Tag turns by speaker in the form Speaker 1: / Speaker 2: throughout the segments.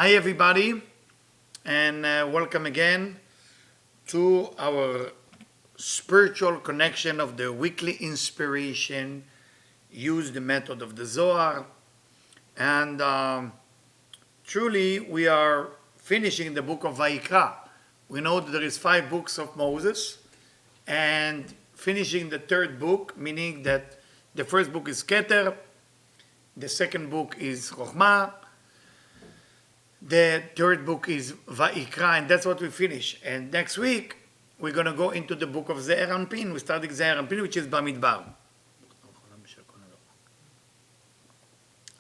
Speaker 1: Hi everybody, and welcome again to our spiritual connection of the weekly inspiration. Use the method of the Zohar, and truly we are finishing the book of Vayikra. We know that there is 5 books of Moses, and finishing the 3rd book, meaning that the first book is Keter, the second book is Chokhmah, the 3rd book is Vayikra, and that's what we finish. And next week, we're going to go into the book of Ze'er Anpin. We're starting Ze'er Anpin, which is Bamidbar.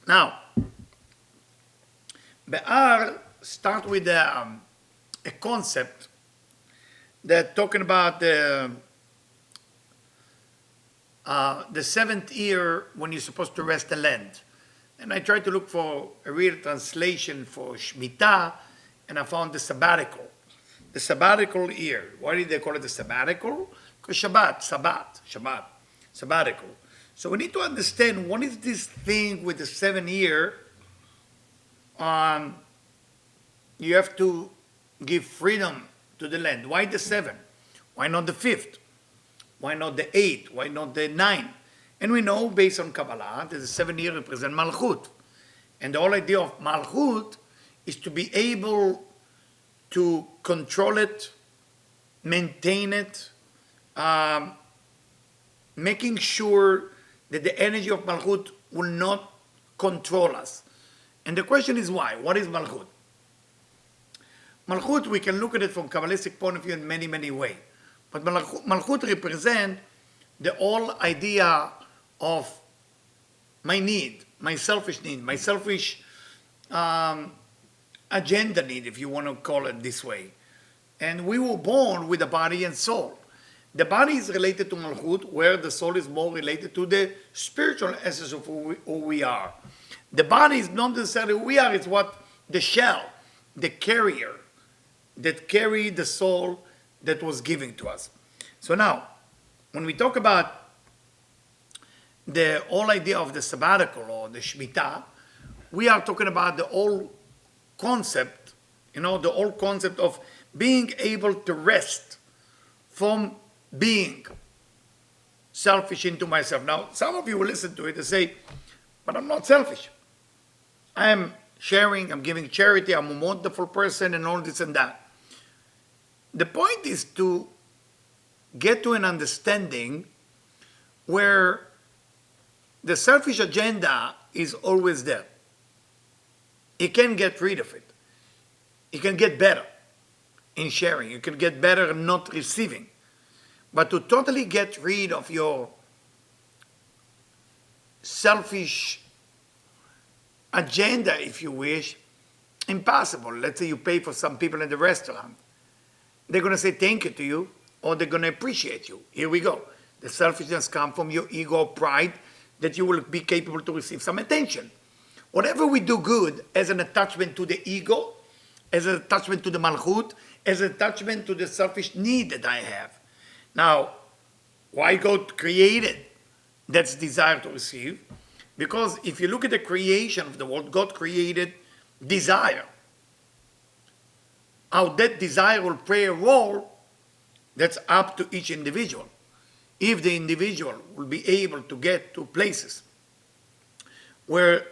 Speaker 1: Now, Behar start with a concept that talking about the 7th year when you're supposed to rest the land. And I tried to look for a real translation for Shemitah, and I found the sabbatical year. Why did they call it the sabbatical? Because Shabbat, sabbatical. So we need to understand what is this thing with the 7th year. You have to give freedom to the land. Why the 7th? Why not the 5th? Why not the 8th? Why not the 9th? And we know, based on Kabbalah, that the 7th year represents Malchut. And the whole idea of Malchut is to be able to control it, maintain it, making sure that the energy of Malchut will not control us. And the question is why? What is Malchut? Malchut, we can look at it from Kabbalistic point of view in many, many ways. But Malchut represents the whole idea of my need, my selfish need, my selfish agenda need, if you want to call it this way. And we were born with a body and soul. The body is related to Malchut, where the soul is more related to the spiritual essence of who we are. The body is not necessarily who we are, it's what the shell, the carrier, that carry the soul that was given to us. So now, when we talk about the whole idea of the sabbatical or the Shemitah, we are talking about the whole concept, the whole concept of being able to rest from being selfish into myself. Now, some of you will listen to it and say, but I'm not selfish. I am sharing, I'm giving charity, I'm a wonderful person and all this and that. The point is to get to an understanding where the selfish agenda is always there. You can get rid of it. You can get better in sharing. You can get better in not receiving. But to totally get rid of your selfish agenda, if you wish, impossible. Let's say you pay for some people in the restaurant. They're going to say thank you to you, or they're going to appreciate you. Here we go. The selfishness comes from your ego, pride, that you will be capable to receive some attention. Whatever we do good as an attachment to the ego, as an attachment to the malchut, as an attachment to the selfish need that I have. Now, why God created that's desire to receive? Because if you look at the creation of the world, God created desire. How that desire will play a role, that's up to each individual. If the individual will be able to get to places where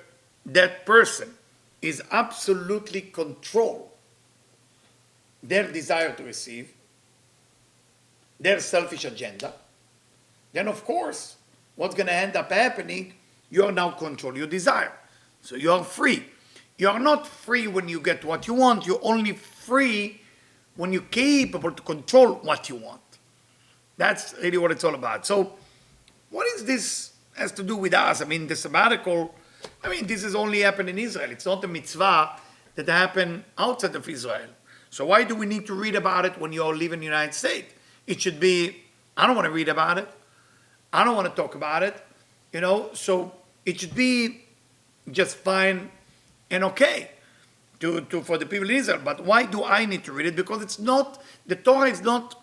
Speaker 1: that person is absolutely control their desire to receive, their selfish agenda, then of course, what's going to end up happening, you are now control your desire. So you are free. You are not free when you get what you want. You're only free when you're capable to control what you want. That's really what it's all about. So what is this has to do with us? I mean, the sabbatical, this has only happened in Israel. It's not a mitzvah that happened outside of Israel. So why do we need to read about it when you all live in the United States? It should be, I don't want to read about it. I don't want to talk about it. So it should be just fine and okay for the people in Israel. But why do I need to read it? Because it's not, the Torah is not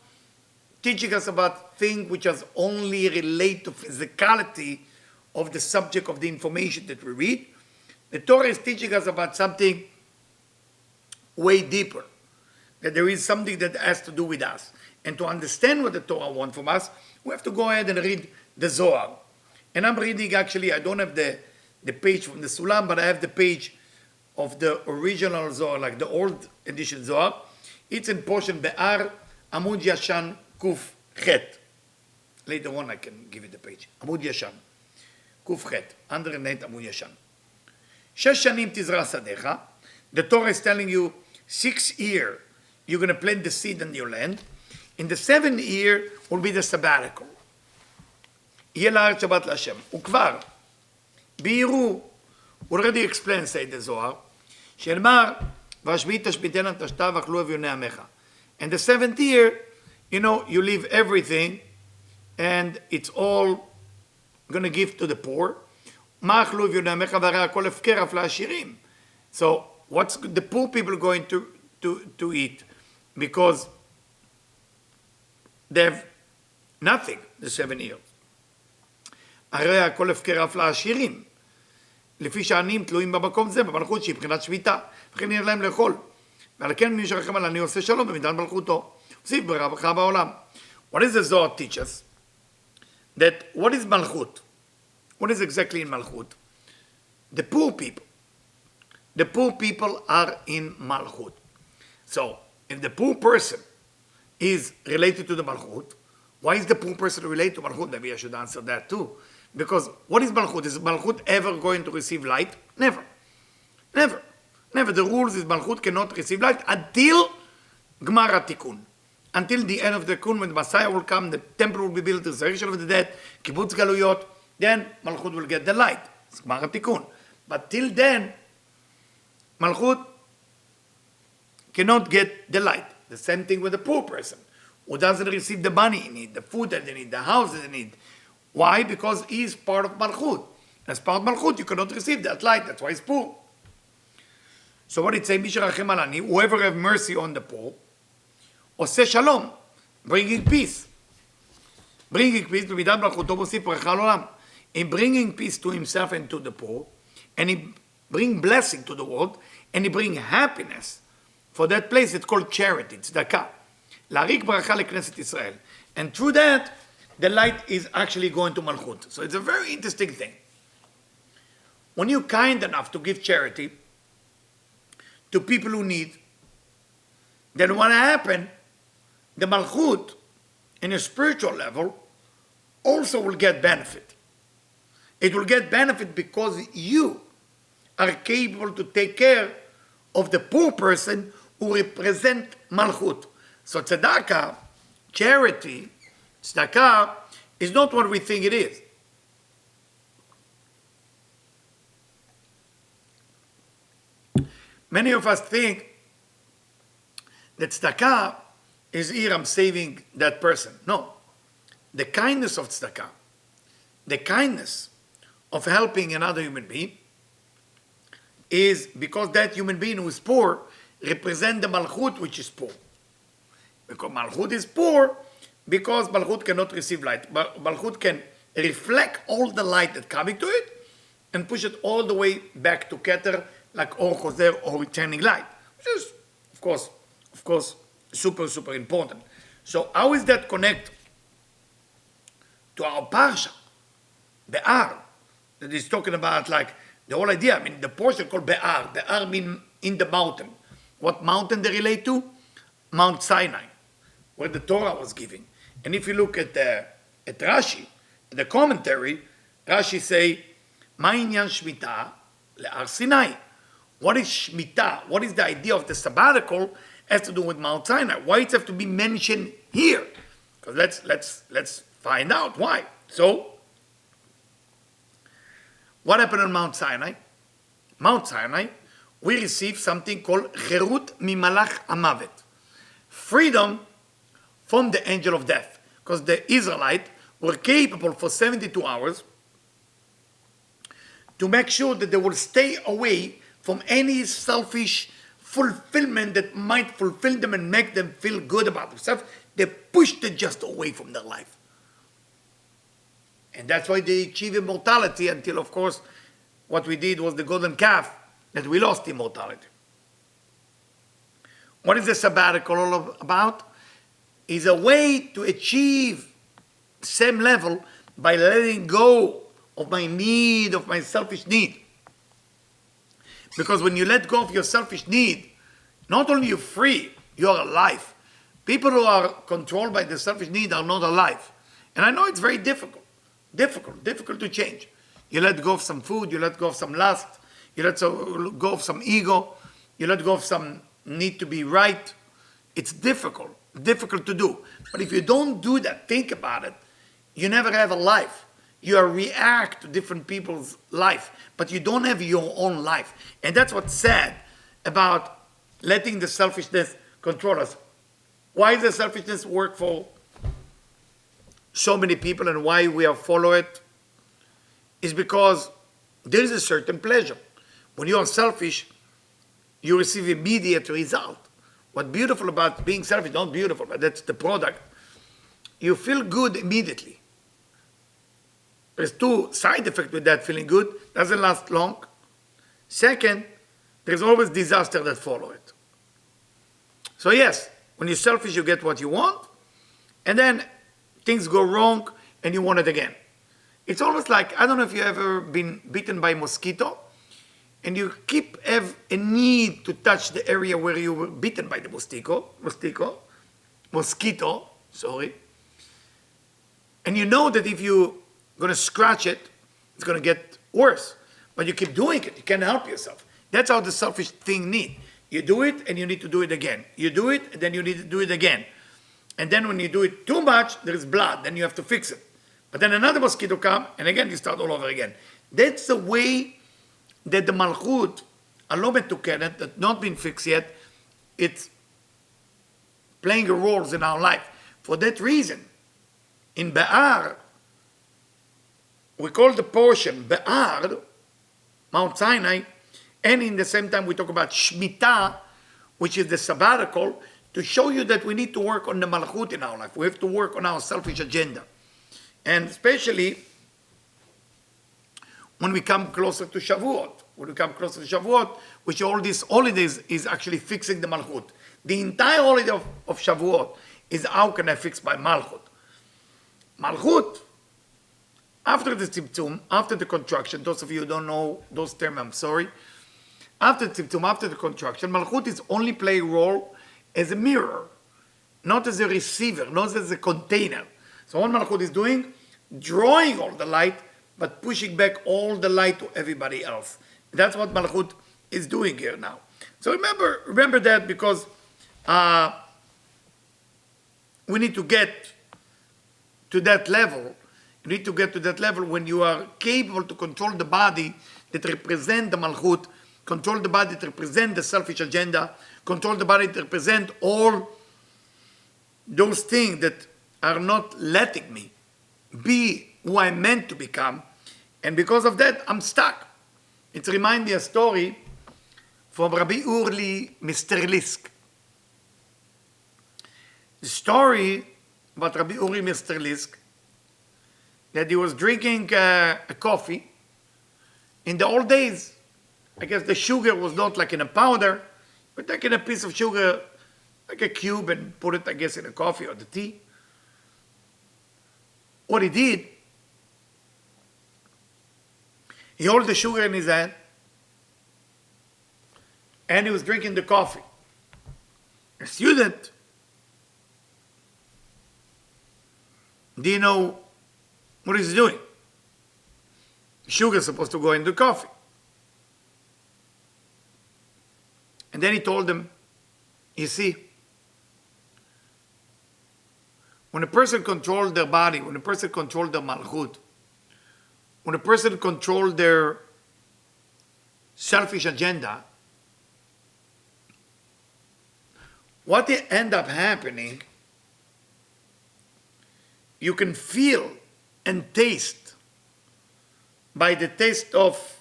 Speaker 1: teaching us about things which is only relate to physicality of the subject of the information that we read. The Torah is teaching us about something way deeper. That there is something that has to do with us. And to understand what the Torah wants from us, we have to go ahead and read the Zohar. And I'm reading, actually, I don't have the page from the Sulam, but I have the page of the original Zohar, like the old edition Zohar. It's in portion Behar, Amud Yashan, Kuf Chet. Later on I can give you the page. Amud Yashan, Kuf Chet, underneath Amud Yashan. 6 shanim tizra sadecha. The Torah is telling you 6 years you're going to plant the seed in your land. In the 7th year will be the sabbatical. יהיה לארץ שבת להשם. וכבר, בהירו, already explained, say the Zohar, שנאמר, והשביעית תשביתנה תשתה ואכלו אביוני עמך. And the 7th year, you leave everything, and it's all going to give to the poor. מה אכלו אביוני עמך והרי הכל הפקר אף לעשירים. So, what's the poor people going to eat? Because they have nothing, the 7 years. הרי הכל הפקר אף לעשירים. לפי שהעניים תלויים במקום זה, במלכות שהיא מבחינת שביתה, וכן יהיה להם לאכול. ועל כן מי שרחם על עני עושה שלום במידת מלכותו. הוסיף ברכה בעולם. What does the Zohar teach us? That what is malchut? What is exactly in malchut? The poor people. The poor people are in malchut. So, if the poor person is related to the malchut, why is the poor person related to malchut? Maybe I should answer that too. Because what is malchut? Is malchut ever going to receive light? Never. Never. Never. The rules is malchut cannot receive light until Gmar HaTikun. Until the end of the Tikkun, when the Messiah will come, the temple will be built, the resurrection of the dead, kibbutz galuyot, then malchut will get the light. It's Gmar HaTikun. But till then, malchut cannot get the light. The same thing with the poor person who doesn't receive the money he needs, the food that they need, the house that they need. Why? Because he is part of malchut. As part of malchut, you cannot receive that light. That's why he's poor. So what it says, whoever have mercy on the poor, עושה שלום, bringing peace. Bringing peace, במידת מלכותו מוסיף ברכה לעולם. In bringing peace to himself and to the poor, and he bring blessing to the world, and he bring happiness. For that place, it's called charity, tzedakah. להריק ברכה לכנסת ישראל. And through that, the light is actually going to Malchut. So it's a very interesting thing. When you're kind enough to give charity to people who need, then what happens, the Malchut, in a spiritual level, also will get benefit. It will get benefit because you are capable to take care of the poor person who represent Malchut. So tzedakah, charity, tzedakah, is not what we think it is. Many of us think that tzedakah is here, I'm saving that person. No. The kindness of tzedakah, the kindness of helping another human being, is because that human being who is poor represents the Malchut which is poor. Because Malchut is poor, because Malchut cannot receive light. But Malchut can reflect all the light that's coming to it and push it all the way back to Keter, like Or Choser, or returning light. Which is, of course, super, super important. So how is that connect to our Parsha, Behar, that is talking about like the whole idea? I mean, the portion called Behar. Behar means in the mountain. What mountain they relate to? Mount Sinai, where the Torah was given. And if you look at Rashi, the commentary, Rashi say, Ma inyan shmita le'ar Sinai. What is shmita? What is the idea of the sabbatical? Has to do with Mount Sinai. Why it have to be mentioned here? Because let's find out why. So, what happened on Mount Sinai? Mount Sinai, we received something called cherut mimalach hamavet, freedom from the angel of death. Because the Israelites were capable for 72 hours to make sure that they will stay away from any selfish fulfillment that might fulfill them and make them feel good about themselves. They pushed it just away from their life. And that's why they achieved immortality until, of course, what we did was the golden calf, that we lost immortality. What is the sabbatical all about? Is a way to achieve same level by letting go of my need, of my selfish need. Because when you let go of your selfish need, not only you're free, you're alive. People who are controlled by the selfish need are not alive. And I know it's very difficult to change. You let go of some food, you let go of some lust, you let go of some ego, you let go of some need to be right. It's difficult to do. But if you don't do that, think about it, you never have a life. You react to different people's life, but you don't have your own life. And that's what's sad about letting the selfishness control us. Why does the selfishness work for so many people and why we are follow it? Is because there is a certain pleasure. When you are selfish, you receive immediate result. What's beautiful about being selfish, not beautiful, but that's the product. You feel good immediately. There's two side effects with that feeling good. Doesn't last long. Second, there's always disaster that follow it. So yes, when you're selfish, you get what you want, and then things go wrong and you want it again. It's almost like, I don't know if you've ever been bitten by a mosquito, and you have a need to touch the area where you were bitten by the mosquito, and you know that if you're going to scratch it, it's going to get worse. But you keep doing it. You can't help yourself. That's how the selfish thing needs. You do it, and you need to do it again. You do it, and then you need to do it again. And then when you do it too much, there is blood. Then you have to fix it. But then another mosquito comes, and again you start all over again. That's the way that the malchut, הלא מתוקנת, that's not been fixed yet, it's playing a role in our life. For that reason, in Behar, we call the portion Behar, Mount Sinai, and in the same time we talk about Shemitah, which is the sabbatical, to show you that we need to work on the malchut in our life. We have to work on our selfish agenda. And especially when we come closer to Shavuot, which all these holidays is actually fixing the malchut. The entire holiday of Shavuot is how can I fix my malchut. Malchut, after the tzimtzum, after the contraction, those of you who don't know those terms, I'm sorry. After the tzimtzum, after the contraction, malchut is only play a role as a mirror, not as a receiver, not as a container. So what malchut is doing, drawing all the light, but pushing back all the light to everybody else. That's what malchut is doing here now. So remember that, because we need to get to that level. You need to get to that level when you are capable to control the body that represent the malchut, control the body that represent the selfish agenda, control the body that represent all those things that are not letting me be who I'm meant to become. And because of that, I'm stuck. It reminds me a story from Rabbi Urli Misterlisk. The story about Rabbi Urli Misterlisk, that he was drinking a coffee. In the old days, I guess the sugar was not like in a powder, but taking a piece of sugar, like a cube, and put it, I guess, in a coffee or the tea. What he did, he held the sugar in his hand, and he was drinking the coffee. A student didn't know what he's doing. Sugar is supposed to go in the coffee. And then he told him, you see, when a person controls their body, when a person controls their malchut, when a person controls their selfish agenda, what ends up happening, you can feel and taste by the taste of,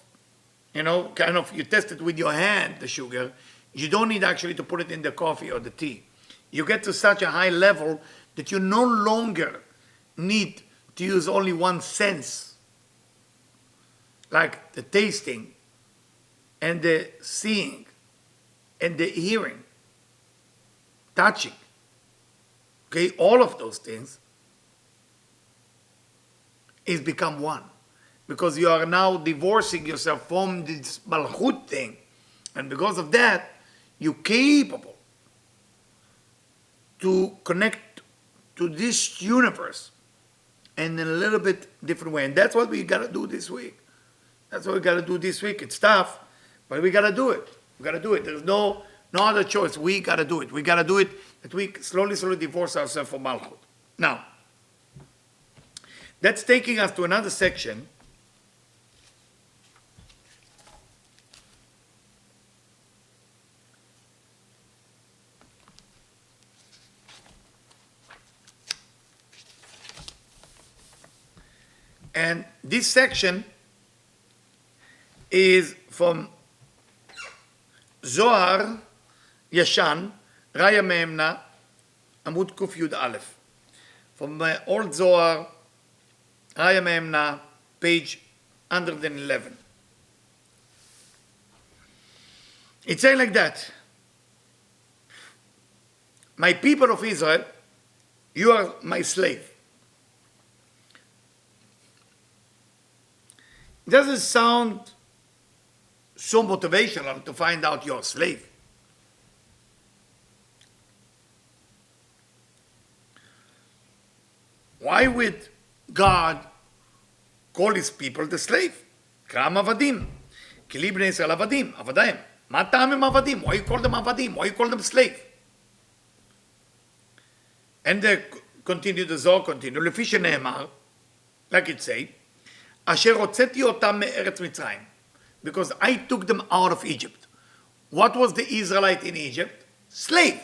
Speaker 1: kind of, you test it with your hand, the sugar. You don't need actually to put it in the coffee or the tea. You get to such a high level that you no longer need to use only one sense, like the tasting and the seeing and the hearing. touching, okay, all of those things is become one. Because you are now divorcing yourself from this malchut thing. And because of that, you're capable to connect to this universe in a little bit different way. And that's what we got to do this week. That's what we got to do this week. It's tough, but we got to do it. We got to do it. There's no other choice. We got to do it. We got to do it that we slowly divorce ourselves from malchut. Now, that's taking us to another section. And this section is from Zohar Yashan, Raya Me'emna, Amud Kuf Yud Aleph. From Old Zohar, Raya Me'emna, page 111. It says like that: My people of Israel, you are my slave. It doesn't sound so motivational to find out you're a slave. Why would God call his people the slave? Kram avadim. Kili bnei Israel avadim. Avadaim. Ma ta'amim avadim? Why you call them avadim? Why you call them slave? And the Zohar continue. Lefi shene'emar, like it say, Asher hotzeti otam me'eretz Mitzrayim, because I took them out of Egypt. What was the Israelite in Egypt? Slave.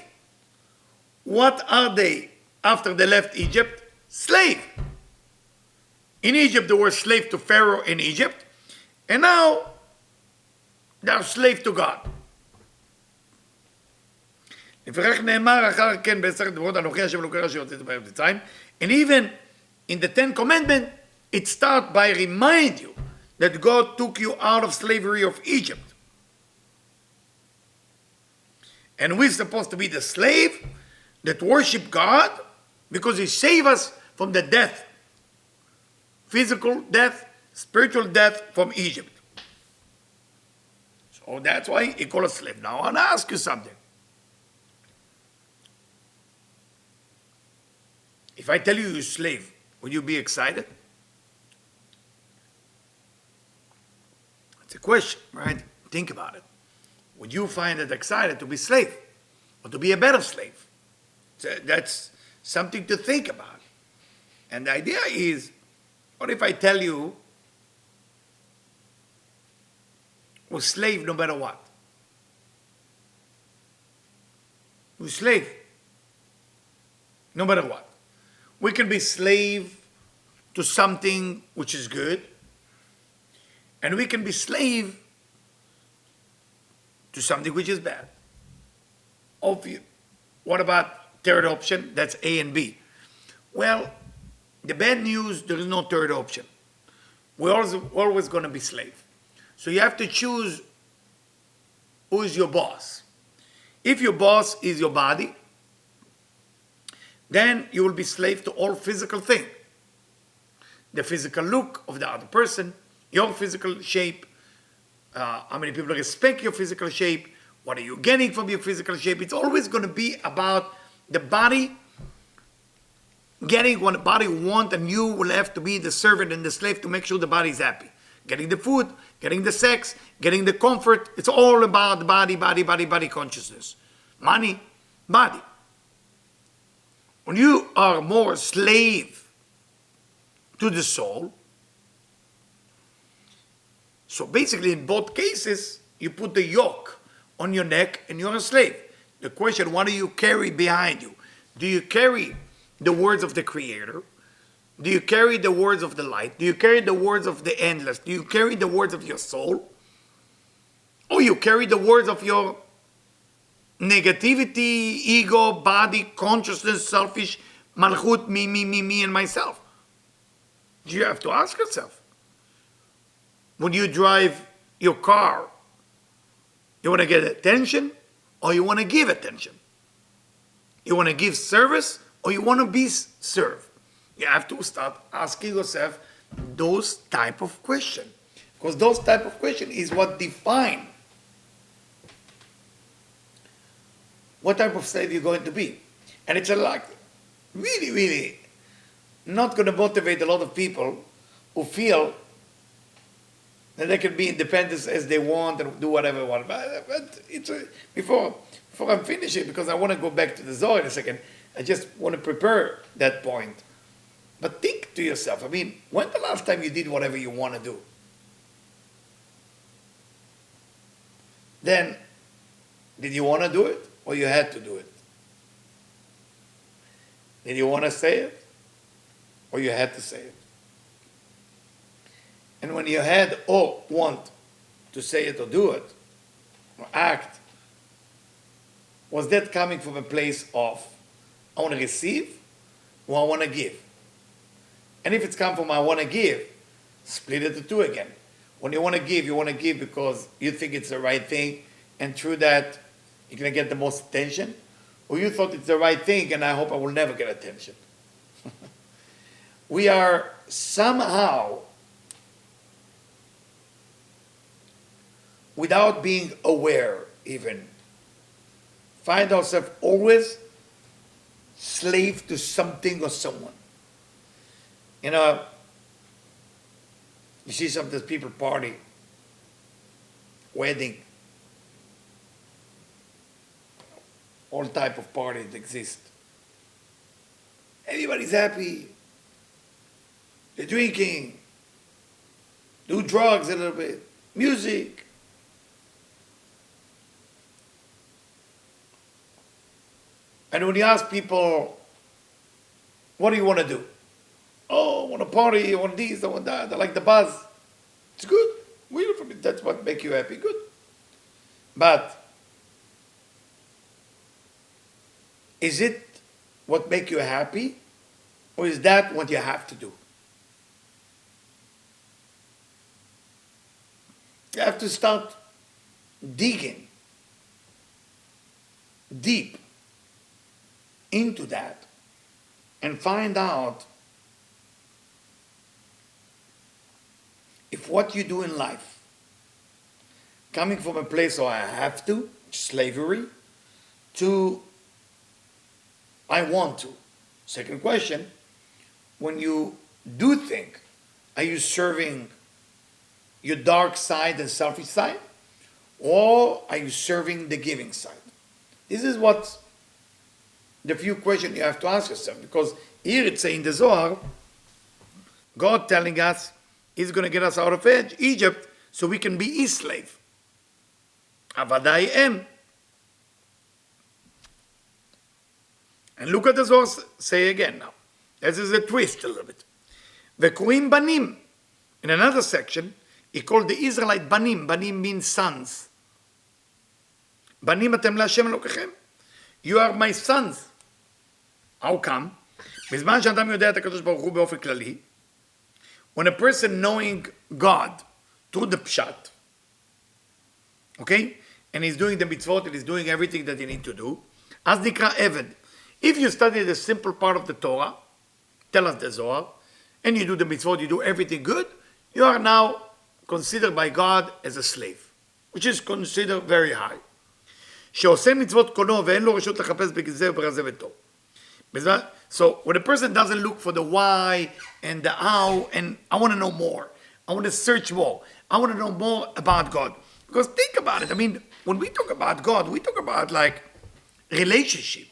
Speaker 1: What are they after they left Egypt? Slave. In Egypt, they were slave to Pharaoh in Egypt, and now they are slave to God. And even in the Ten Commandments, it starts by reminding you that God took you out of slavery of Egypt. And we're supposed to be the slave that worship God because he saved us from the death, physical death, spiritual death from Egypt. So that's why he called us slave. Now I want to ask you something. If I tell you you're a slave, would you be excited? It's a question, right? Think about it. Would you find it excited to be slave or to be a better slave? So that's something to think about. And the idea is, what if I tell you we're slave no matter what? We're slave no matter what. We can be slave to something which is good, and we can be slave to something which is bad. What about third option? That's A and B. Well, the bad news, there is no third option. We're always going to be slave. So you have to choose who is your boss. If your boss is your body, then you will be slave to all physical things. The physical look of the other person, your physical shape, how many people respect your physical shape, what are you getting from your physical shape. It's always going to be about the body getting what the body wants, and you will have to be the servant and the slave to make sure the body is happy. Getting the food, getting the sex, getting the comfort. It's all about the body consciousness. Money, body. When you are more slave to the soul, so basically in both cases, you put the yoke on your neck and you're a slave. The question, what do you carry behind you? Do you carry the words of the Creator? Do you carry the words of the light? Do you carry the words of the endless? Do you carry the words of your soul? Or you carry the words of your negativity, ego, body, consciousness, selfish, malchut, me, and myself? You have to ask yourself. When you drive your car, you want to get attention or you want to give attention? You want to give service or you want to be served? You have to start asking yourself those type of questions. Because those type of questions is what define what type of slave you're going to be. And it's like really, really not going to motivate a lot of people who feel that they can be independent as they want and do whatever they want. But it's before I'm finishing, because I want to go back to the Zohar in a second, I just want to prepare that point. But think to yourself, I mean, when the last time you did whatever you want to do? Then, did you want to do it or you had to do it? Did you want to say it or you had to say it? And when you had or want to say it or do it or act, was that coming from a place of I want to receive or I want to give? And if it's come from I want to give, split it to two again. When you want to give because you think it's the right thing, and through that you're going to get the most attention, or you thought it's the right thing and I hope I will never get attention. We are somehow, without being aware even, find ourselves always slave to something or someone. You know, you see sometimes people party, wedding, all type of parties exist. Everybody's happy. They're drinking, do drugs a little bit, music. And when you ask people, what do you want to do? Oh, I want to party, I want this, I want that, I like the buzz. It's good. Wonderful. That's what makes you happy. Good. But is it what makes you happy? Or is that what you have to do? You have to start digging deep into that and find out if what you do in life, coming from a place where I have to, slavery, to I want to. Second question, when you do think, are you serving your dark side and selfish side? Or are you serving the giving side? This is what the few questions you have to ask yourself. Because here it's saying in the Zohar, God telling us He's going to get us out of Egypt so we can be His slave. Avadai em. And look at the Zohar say again now. This is a twist a little bit. Vekuim banim. In another section, he called the Israelite banim. Banim means sons. Banim atem laHashem Elokechem. You are my sons. How come? בזמן שאדם יודע את הקדוש ברוך הוא באופן כללי, when a person knowing God through the pshat, okay, and he's doing the mitzvot, and he's doing everything that he needs to do, as nikra eved. If you study the simple part of the Torah, tell us the Zohar, and you do the mitzvot, you do everything good, you are now considered by God as a slave, which is considered very high. שעושה מצוות קונו ואין לו רשות לחפש בגזר וברזה ותור. So when a person doesn't look for the why and the how, and I want to know more, I want to search more, I want to know more about God. Because think about it, I mean, when we talk about God, we talk about like relationship.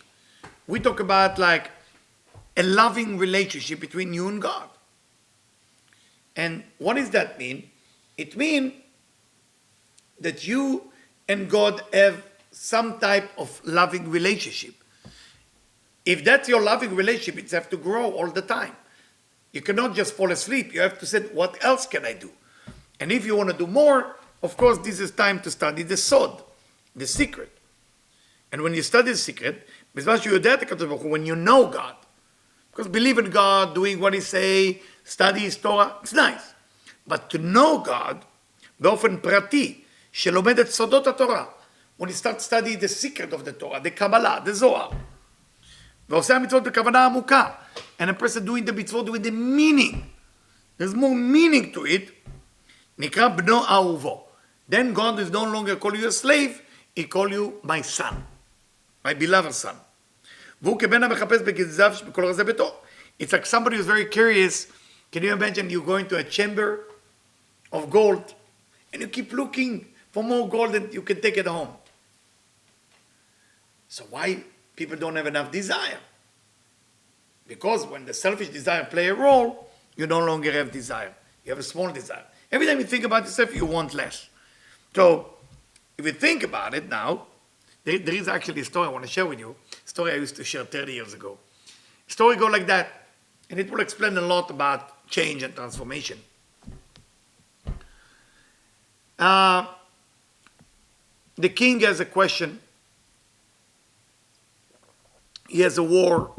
Speaker 1: We talk about like a loving relationship between you and God. And what does that mean? It means that you and God have some type of loving relationship. If that's your loving relationship, it has to grow all the time. You cannot just fall asleep. You have to say, what else can I do? And if you want to do more, of course, this is time to study the sod, the secret. And when you study the secret, when you know God, because believe in God, doing what He say, study His Torah, it's nice. But to know God, באופן פרטי, שלומד את סודות התורה, when you start studying the secret of the Torah, the Kabbalah, the Zohar, ועושה המצוות בכוונה עמוקה. And a person doing the mitzvot with the meaning. There's more meaning to it. נקרא בנו אהובו. Then God is no longer call you a slave, he call you my son, my beloved son. והוא כבן המחפש בגנזיו בכל רזי ביתו. It's like somebody who's very curious. Can you imagine you go into a chamber of gold and you keep looking for more gold and you can take it home? So why people don't have enough desire? Because when the selfish desire play a role, you no longer have desire. You have a small desire. Every time you think about yourself, you want less. So if you think about it now, there is actually a story I want to share with you. A story I used to share 30 years ago. A story go like that, and it will explain a lot about change and transformation. The king has a question. He has a war,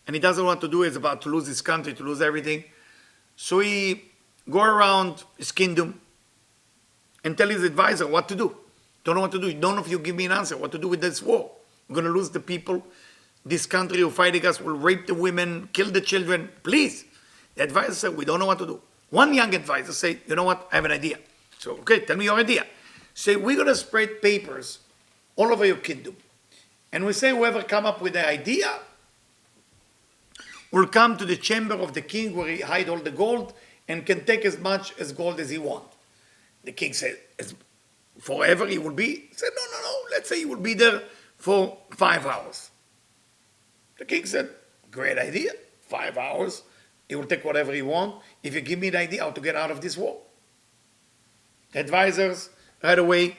Speaker 1: and he doesn't want to do it. He's about to lose his country, to lose everything. So he go around his kingdom and tell his advisor what to do. Don't know what to do. None of you give me an answer. What to do with this war? We're going to lose the people. This country who fighting us will rape the women, kill the children. Please. The advisor said, we don't know what to do. One young advisor said, you know what? I have an idea. So, okay, tell me your idea. Say, we're going to spread papers all over your kingdom. And we say whoever come up with the idea will come to the chamber of the king where he hide all the gold and can take as much as gold as he want. The king said, forever he will be? He said, no. Let's say he will be there for 5 hours. The king said, great idea. 5 hours. He will take whatever he want. If you give me the idea how to get out of this war. The advisors, right away,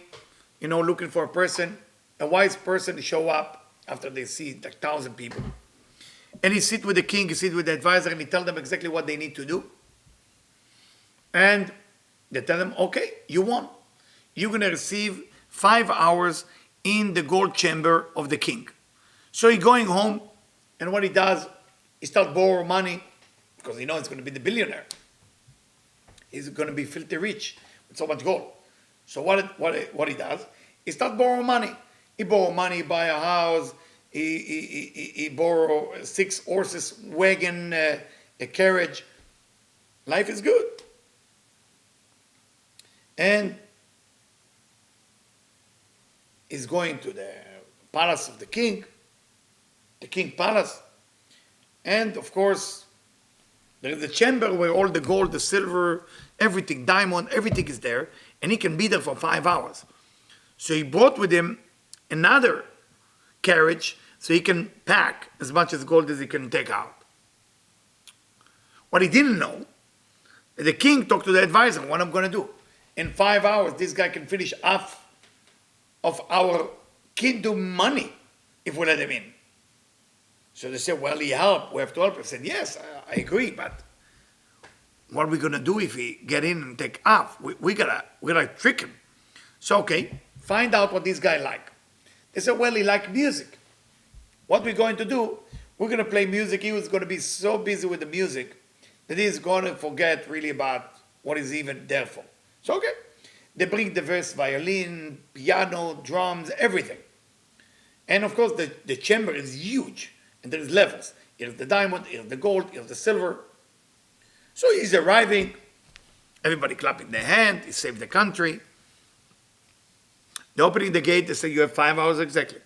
Speaker 1: looking for a person, a wise person to show up after they see like 1,000 people. And he sit with the king, he sit with the advisor, and he tell them exactly what they need to do. And they tell them, okay, you won. You're going to receive 5 hours in the gold chamber of the king. So he's going home, and what he does, he starts borrow money, because he knows he's going to be the billionaire. He's going to be filthy rich with so much gold. So what he does, he starts borrow money. He borrow money, buy a house, he borrow 6 horses, wagon, a carriage. Life is good. And he's going to the palace of the king palace. And of course, there is a chamber where all the gold, the silver, everything, diamond, everything is there. And he can be there for 5 hours. So he brought with him another carriage so he can pack as much as gold as he can take out. What he didn't know, the king talked to the advisor, what I'm going to do. In 5 hours, this guy can finish half of our kingdom money if we let him in. So they said, well, he helped. We have to help him. I said, yes, I agree, but what are we going to do if we get in and take half? We gotta trick him. So, okay, find out what this guy like. They said, well, he like music. What we're going to do, we're going to play music. He was going to be so busy with the music that he's going to forget really about what he's even there for. So, okay, they bring diverse violin, piano, drums, everything. And of course, the chamber is huge, and there's levels. Here's the diamond, here's the gold, here's the silver. So he's arriving, everybody clapping their hand, he saved the country. They're opening the gate, they say, you have 5 hours exactly.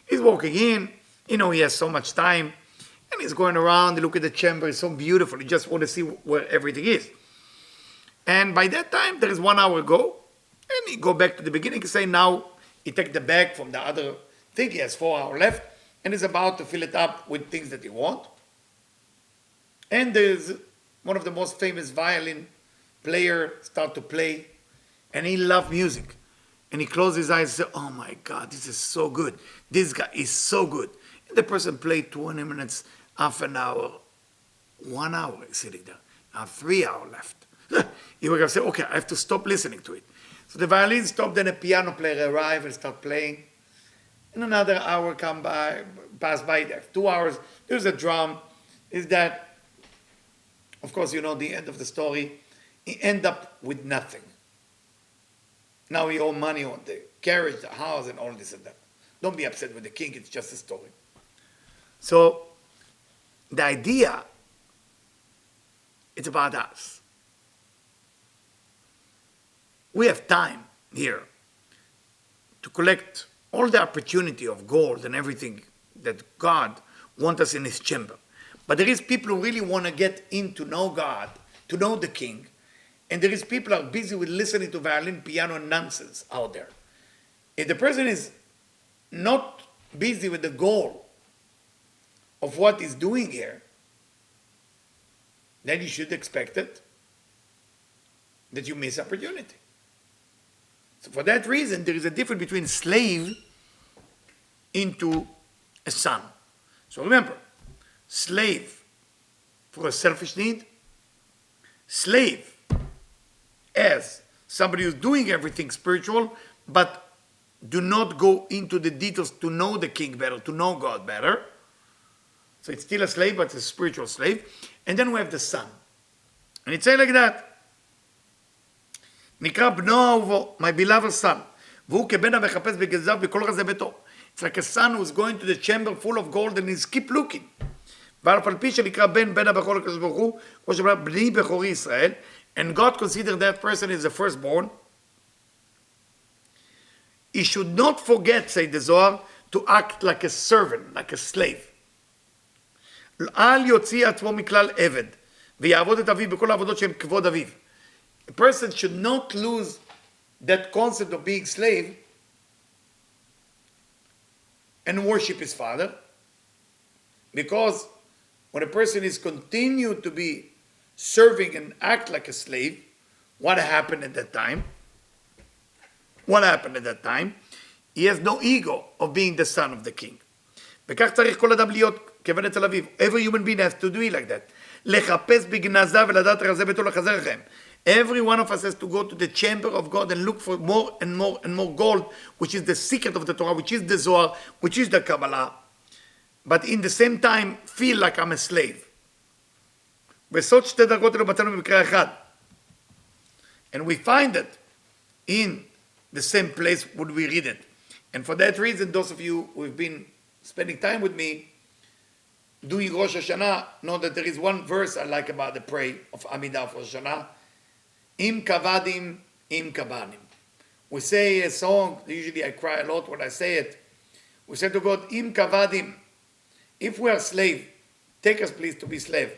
Speaker 1: He's walking in, he has so much time, and he's going around, he look at the chamber, it's so beautiful, he just want to see where everything is. And by that time, there is 1 hour go, and he go back to the beginning, he say now, he take the bag from the other thing, he has 4 hours left, and he's about to fill it up with things that he want. And there's one of the most famous violin player start to play, and he loved music. And he closed his eyes and said, oh my God, this is so good. This guy is so good. And the person played 20 minutes, half an hour, 1 hour sitting there. Now 3 hours left. He would have said, okay, I have to stop listening to it. So the violin stopped, then a piano player arrived and start playing. And another hour passed by, there 2 hours, there's a drum, is that, of course, the end of the story, he end up with nothing. Now he owe money on the carriage, the house, and all this and that. Don't be upset with the king, it's just a story. So the idea, it's about us. We have time here to collect all the opportunity of gold and everything that God wants us in his chamber. But there is people who really want to get in to know God, to know the King, and there is people who are busy with listening to violin, piano, and nonsense out there. If the person is not busy with the goal of what he's doing here, then you should expect it that you miss opportunity. So for that reason, there is a difference between slave into a son. So remember, slave for a selfish need, slave as somebody who's doing everything spiritual, but do not go into the details to know the King better, to know God better. So it's still a slave, but it's a spiritual slave. And then we have the son. And it says like that, נקרא בנו אהובו, my beloved son, והוא כבן המחפש בגזיו בכל רזי ביתו. It's like a son who's going to the chamber full of gold and he's keep looking. ואף על פי שנקרא בן הבכור לקדוש ברוך הוא, כמו שאומר, בני בכורי ישראל, and God considered that person as the firstborn, he should not forget, say the Zohar, to act like a servant, like a slave. אל יוציא עצמו מכלל עבד, ויעבוד את אביו בכל העבודות שהן כבוד אביו. A person should not lose that concept of being slave and worship his father, because when a person is continued to be serving and act like a slave, what happened at that time? What happened at that time? He has no ego of being the son of the king. וכך צריך כל אדם להיות כבן אצל אביו. Every human being has to do it like that. לחפש בגנזיו ולדעת רזי ביתו לחזר לכם. Every one of us has to go to the chamber of God and look for more and more and more gold, which is the secret of the Torah, which is the Zohar, which is the Kabbalah. But in the same time, feel like I'm a slave. בסוד שתי דרגות אלו מצאנו במקרה אחד. And we find it in the same place would we read it. And for that reason, those of you who have been spending time with me doing Rosh Hashanah know that there is one verse I like about the Pray of Amidah for Rosh Hashanah. Im kavadim, im kabanim. We say a song, usually I cry a lot when I say it. We say to God, im kavadim, if we are slave, take us please to be slave.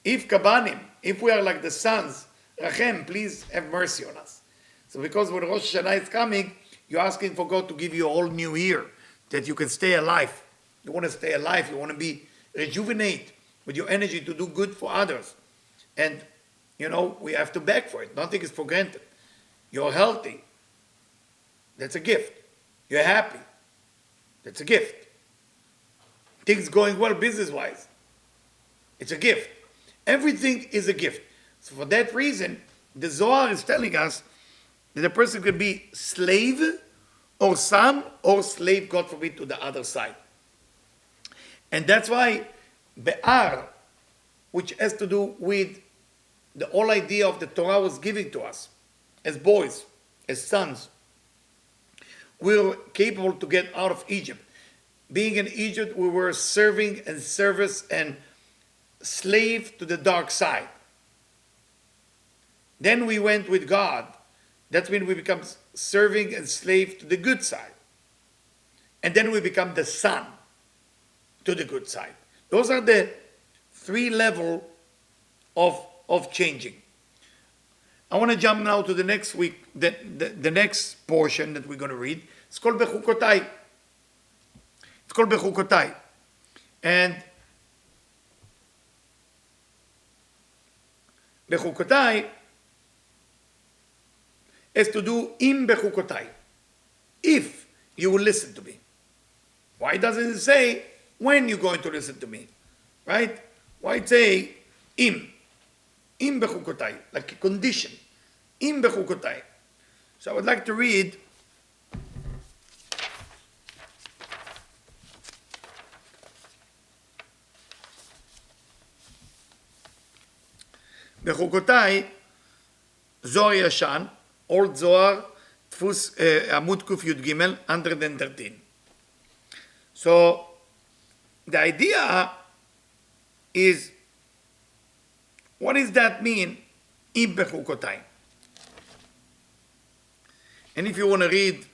Speaker 1: If kabanim, if we are like the sons, rachem, please have mercy on us. So because when Rosh Hashanah is coming, you're asking for God to give you a whole new year, that you can stay alive. You want to stay alive, you want to be rejuvenate with your energy to do good for others. And you know, we have to beg for it. Nothing is for granted. You're healthy. That's a gift. You're happy. That's a gift. Things going well business-wise. It's a gift. Everything is a gift. So for that reason, the Zohar is telling us that a person could be slave or son or slave, God forbid, to the other side. And that's why Behar, which has to do with the whole idea of the Torah was giving to us as boys, as sons. We were capable to get out of Egypt. Being in Egypt, we were serving and service and slave to the dark side. Then we went with God. That's when we become serving and slave to the good side. And then we become the son to the good side. Those are the three levels of changing. I want to jump now to the next week, the next portion that we're going to read. It's called Bechukotai. It's called Bechukotai. And Bechukotai has to do im Bechukotai. If you will listen to me. Why doesn't it say when you're going to listen to me? Right? Why it say im Bechukotai, like a condition. Im Bechukotai. So I would like to read Bechukotai, Zohar Yashan, Old Zohar, Tfus Amud Kuf Yud Gimel, 113. So the idea is, what does that mean? In Bechukotai. And if you want to read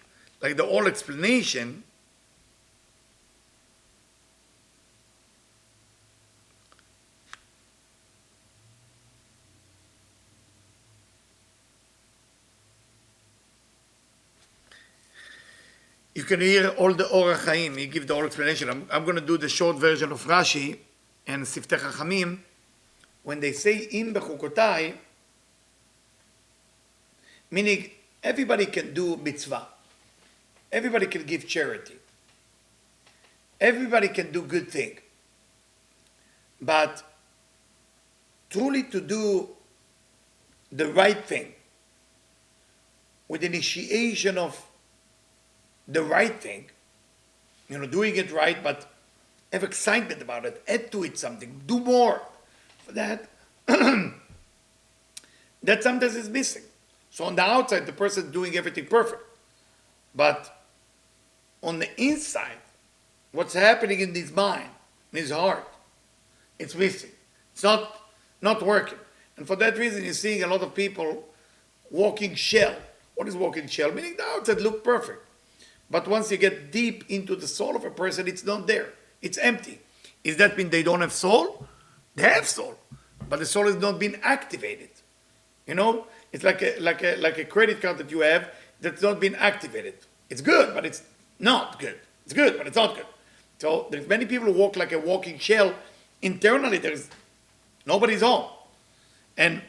Speaker 1: like the whole explanation, you can hear all the Orach Chaim. He gives the whole explanation. I'm going to do the short version of Rashi and Siftei Chachamim. When they say in Bechukotai, meaning everybody can do mitzvah. Everybody can give charity. Everybody can do good thing. But truly to do the right thing, with initiation of the right thing, doing it right, but have excitement about it, add to it something, do more. For that, that sometimes is missing. So on the outside, the person is doing everything perfect. But on the inside, what's happening in his mind, in his heart, it's missing. It's not working. And for that reason, you're seeing a lot of people walking shell. What is walking shell? Meaning the outside look perfect. But once you get deep into the soul of a person, it's not there. It's empty. Does that mean they don't have soul? They have soul. But the soul has not been activated. It's like a credit card that you have that's not been activated. It's good, but it's not good. It's good, but it's not good. So there's many people who walk like a walking shell. Internally, nobody's home. And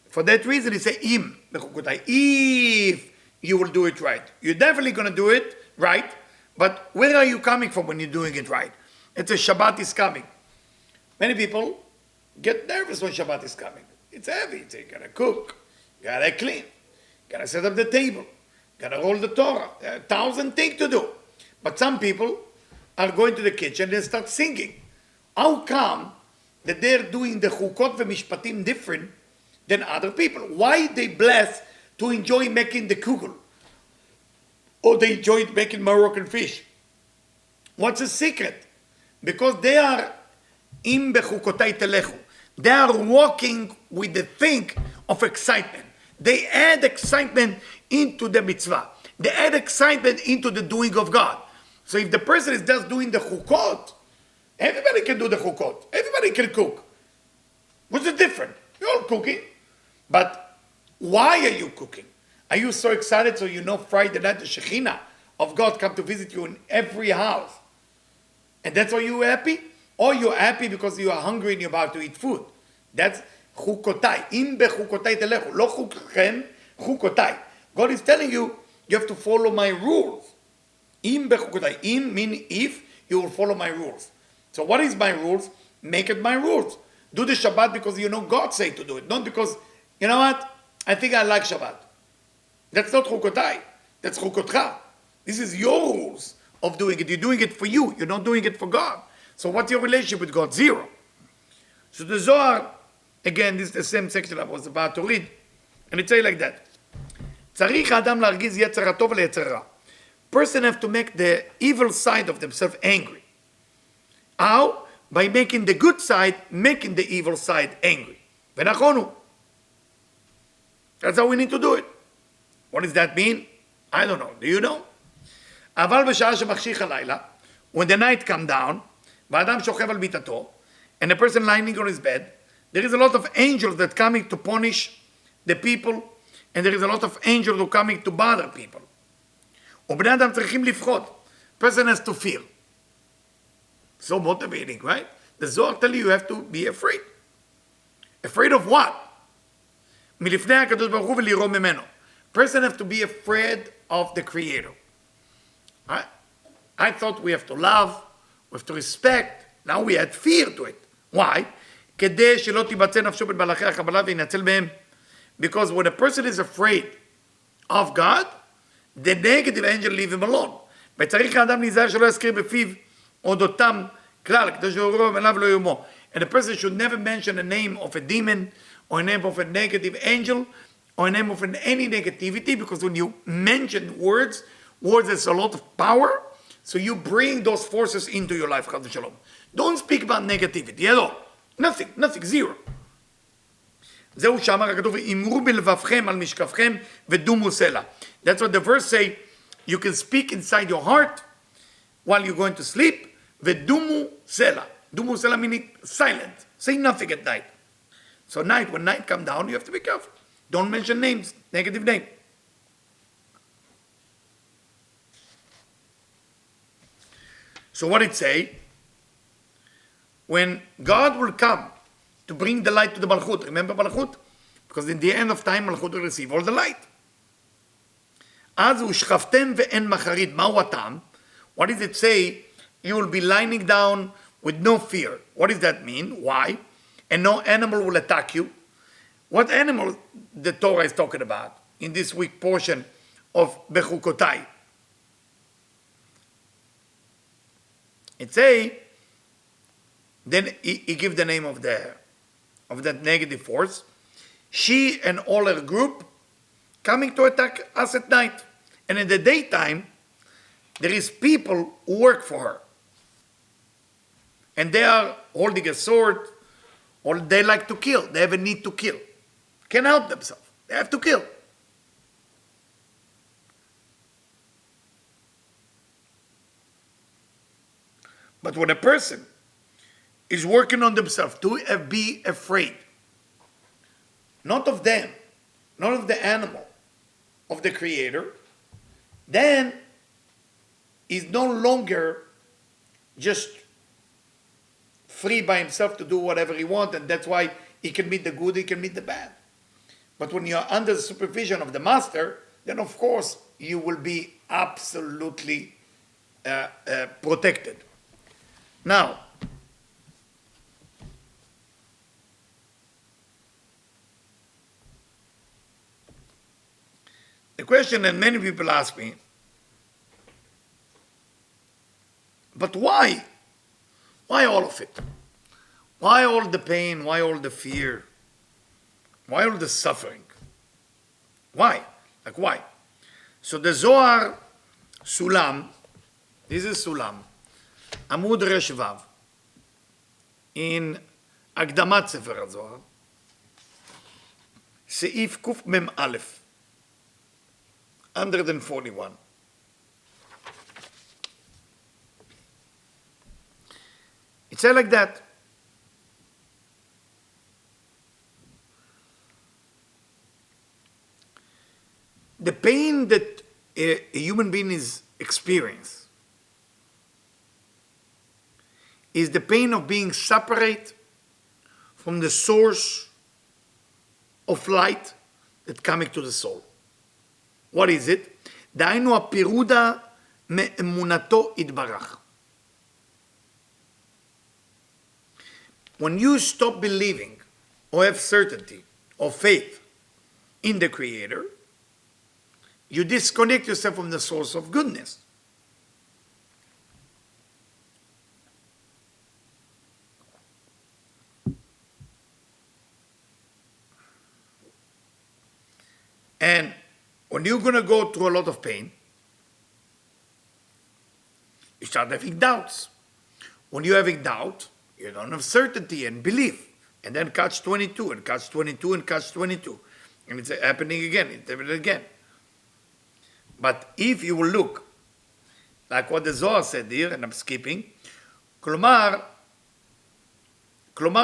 Speaker 1: for that reason, he say, if you will do it right. You're definitely going to do it right, but where are you coming from when you're doing it right? It's a Shabbat is coming. Many people get nervous when Shabbat is coming. It's heavy. You gotta cook, you gotta clean, you gotta set up the table, you gotta roll the Torah. There are 1,000 things to do. But some people are going to the kitchen and start singing. How come that they're doing the chukot v'mishpatim different than other people? Why they blessed to enjoy making the kugel? Or they enjoyed making Moroccan fish? What's the secret? Because they are im bechukotai telechu. They are walking with the thing of excitement. They add excitement into the mitzvah. They add excitement into the doing of God. So if the person is just doing the chukot, everybody can do the chukot. Everybody can cook. What's the difference? You're all cooking. But why are you cooking? Are you so excited so Friday night the Shekhinah of God come to visit you in every house? And that's why you're happy? Or you're happy because you are hungry and you're about to eat food? That's chukotai. Im bechukotai telechu. Lo chukchem, chukotai. God is telling you, you have to follow my rules. Im bechukotai. Im mean if you will follow my rules. So what is my rules? Make it my rules. Do the Shabbat because God say to do it. Not because, what? I think I like Shabbat. That's not chukotai. That's chukotcha. This is your rules of doing it. You're doing it for you. You're not doing it for God. So what's your relationship with God? Zero. So the Zohar, again, this is the same section I was about to read. And it says like that. צריך האדם להרגיז יצר הטוב ליצר רע. Person have to make the evil side of themselves angry. How? By making the good side, making the evil side angry. ונכון הוא. That's how we need to do it. What does that mean? I don't know. Do you know? אבל בשעה שמחשיך הלילה, when the night come down, והאדם שוכב על מיטתו, and the person lying on his bed, there is a lot of angels that coming to punish the people, and there is a lot of angels who coming to bother people. ובני אדם צריכים לפחוד. Person has to fear. So motivating, right? The Zohar tell you have to be afraid. Afraid of what? מלפני הקדוש ברוך הוא ולירוא ממנו. Person have to be afraid of the Creator. I thought we have to love, we have to respect. Now we add fear to it. Why? כדי שלא תיבצע נפשו בין מלאכי הקבלה וינצל מהם. Because when a person is afraid of God, the negative angel leave him alone. וצריך האדם להיזהר שלא יזכיר בפיו אודותם כלל, כדי שיאמרו אליו לא יאמרו. And a person should never mention the name of a demon, or a name of a negative angel, or a name of any negativity, because when you mention words has a lot of power, so you bring those forces into your life, Chas v'Shalom. Don't speak about negativity at all. Nothing, zero. זהו שאמר הכתוב, אמרו בלבבכם על משכבכם ודומו סלע. That's what the verse say. You can speak inside your heart while you're going to sleep. ודומו סלע. דומו סלע meaning silent. Say nothing at night. So when night come down, you have to be careful. Don't mention names, negative name. So what it say? When God will come to bring the light to the Malchut. Remember Malchut? Because in the end of time, Malchut will receive all the light. אז ושכבתם ואין מחריד. מהו הטעם? What does it say? You will be lying down with no fear. What does that mean? Why? And no animal will attack you. What animal the Torah is talking about in this week portion of Bechukotai? It say, then he give the name of that negative force. She and all her group coming to attack us at night. And in the daytime, there is people who work for her. And they are holding a sword, or they like to kill. They have a need to kill. Can't help themselves. They have to kill. But when a person is working on themselves to be afraid, not of them, not of the animal, of the Creator, then he's no longer just free by himself to do whatever he wants, and that's why he can meet the good, he can meet the bad. But when you're under the supervision of the master, then of course you will be absolutely protected. Now, the question that many people ask me, but why? Why all of it? Why all the pain? Why all the fear? Why all the suffering? Why? Like why? So the Zohar Sulam, this is Sulam, Amud Resh Vav, in Akdamat Sefer HaZohar, Seif Kuf Mem Aleph, 141. It says like that. The pain that a human being is experiencing is the pain of being separate from the source of light that coming to the soul. What is it? דהיינו הפירודה מאמונתו יתברך. When you stop believing or have certainty or faith in the Creator, you disconnect yourself from the source of goodness. And when you're going to go through a lot of pain, you start having doubts. When you're having doubt, you don't have certainty and belief. And then catch 22 and catch 22 and catch 22. And it's happening again, it's happening again. But if you will look, like what the Zohar said here, and I'm skipping, כלומר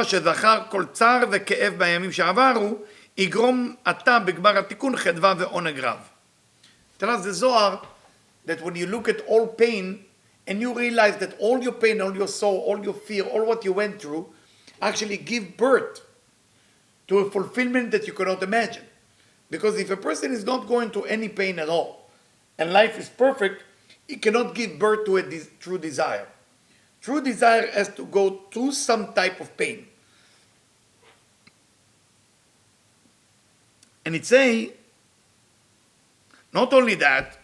Speaker 1: שזכר כל צער וכאב בימים שעברו, יגרום עתה בגמר התיקון חדווה ועונג רב. Tell us the Zohar that when you look at all pain, and you realize that all your pain, all your soul, all your fear, all what you went through, actually give birth to a fulfillment that you cannot imagine. Because if a person is not going through any pain at all, and life is perfect, he cannot give birth to a true desire. True desire has to go through some type of pain. And it's saying, not only that,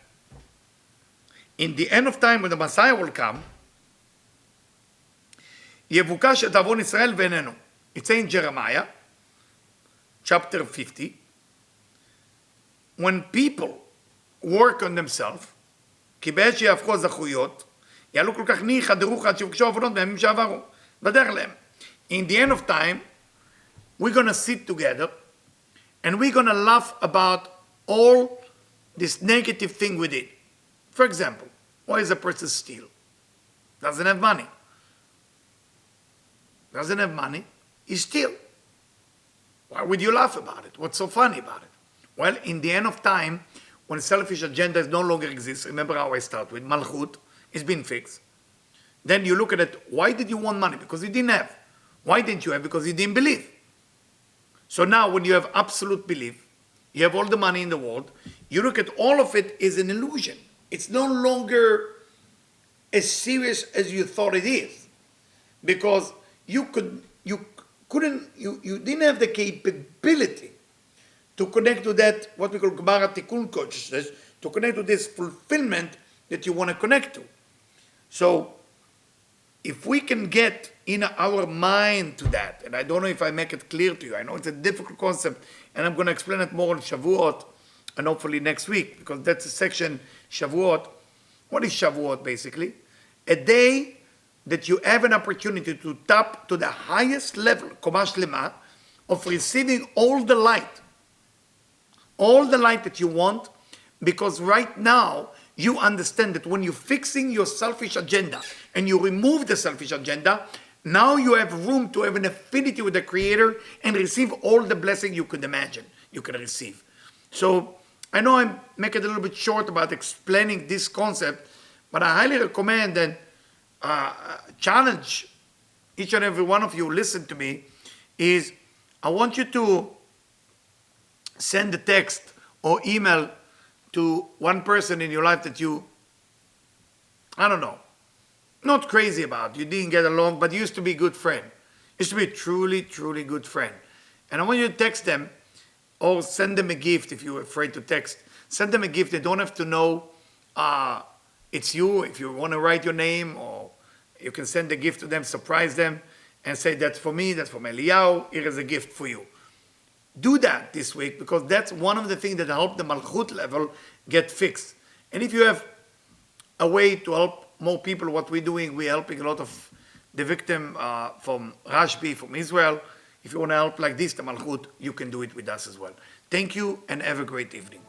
Speaker 1: in the end of time when the Messiah will come, יבוקש את עוון ישראל ואיננו. It's in Jeremiah, chapter 50, when people work on themselves, כי בעת שיהפכו הזכויות, יעלו כל כך ניחא דרוך עד שיבקשו עוונות בימים שעברו. Bedar lehem. In the end of time, we're going to sit together and we're going to laugh about all this negative thing we did. For example, why is a person steal? Doesn't have money. Doesn't have money, he steal. Why would you laugh about it? What's so funny about it? Well, in the end of time, when selfish agenda no longer exists, remember how I start with Malchut, it's been fixed. Then you look at it, why did you want money? Because you didn't have. Why didn't you have? Because you didn't believe. So now when you have absolute belief, you have all the money in the world, you look at all of it as an illusion. It's no longer as serious as you thought it is. Because you didn't have the capability to connect to that, what we call Gemara Tikkun consciousness, to connect to this fulfillment that you want to connect to. So, if we can get in our mind to that, and I don't know if I make it clear to you, I know it's a difficult concept, and I'm going to explain it more on Shavuot, and hopefully next week, because that's a section, Shavuot. What is Shavuot, basically? A day that you have an opportunity to tap to the highest level, Komash Lema, of receiving all the light that you want, because right now, you understand that when you're fixing your selfish agenda and you remove the selfish agenda, now you have room to have an affinity with the Creator and receive all the blessing you could imagine you can receive. So I know I make it a little bit short about explaining this concept, but I highly recommend and challenge each and every one of you who listen to me is I want you to send a text or email to one person in your life that you, I don't know, not crazy about, you didn't get along, but you used to be a good friend. Used to be a truly, truly good friend. And I want you to text them or send them a gift if you're afraid to text. Send them a gift. They don't have to know it's you. If you want to write your name, or you can send a gift to them, surprise them, and say, that's for me, that's for Eliyahu, here is a gift for you. Do that this week, because that's one of the things that help the Malchut level get fixed. And if you have a way to help more people, what we're doing, we're helping a lot of the victim from Rashbi, from Israel. If you want to help like this, the Malchut, you can do it with us as well. Thank you, and have a great evening.